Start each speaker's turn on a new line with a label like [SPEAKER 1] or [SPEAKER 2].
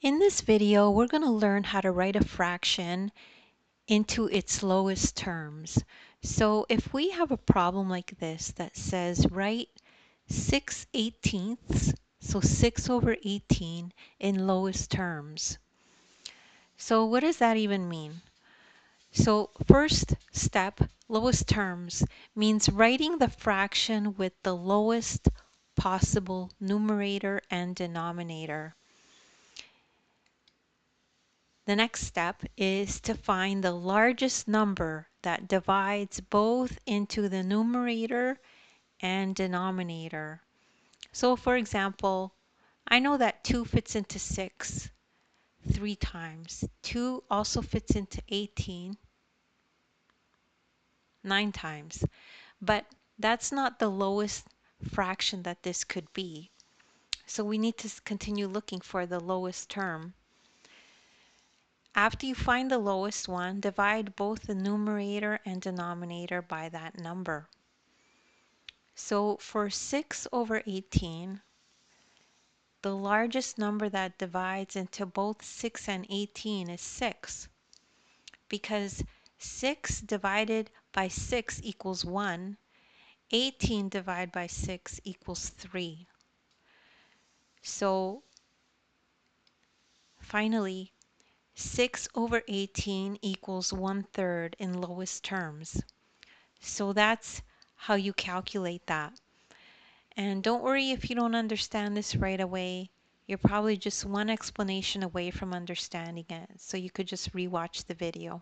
[SPEAKER 1] In this video, we're going to learn how to write a fraction into its lowest terms. So if we have a problem like this that says write 6/18, so 6 over 18 in lowest terms. So what does that even mean? So first step, lowest terms, means writing the fraction with the lowest possible numerator and denominator. The next step is to find the largest number that divides both into the numerator and denominator. So for example, I know that 2 fits into 6 3 times. 2 also fits into 18 9 times. But that's not the lowest fraction that this could be. So we need to continue looking for the lowest term. After you find the lowest one, divide both the numerator and denominator by that number. So for 6 over 18, the largest number that divides into both 6 and 18 is 6, because 6 divided by 6 equals 1, 18 divided by 6 equals 3. So finally, 6 over 18 equals 1/3 in lowest terms. So that's how you calculate that. And don't worry if you don't understand this right away. You're probably just one explanation away from understanding it. So you could just rewatch the video.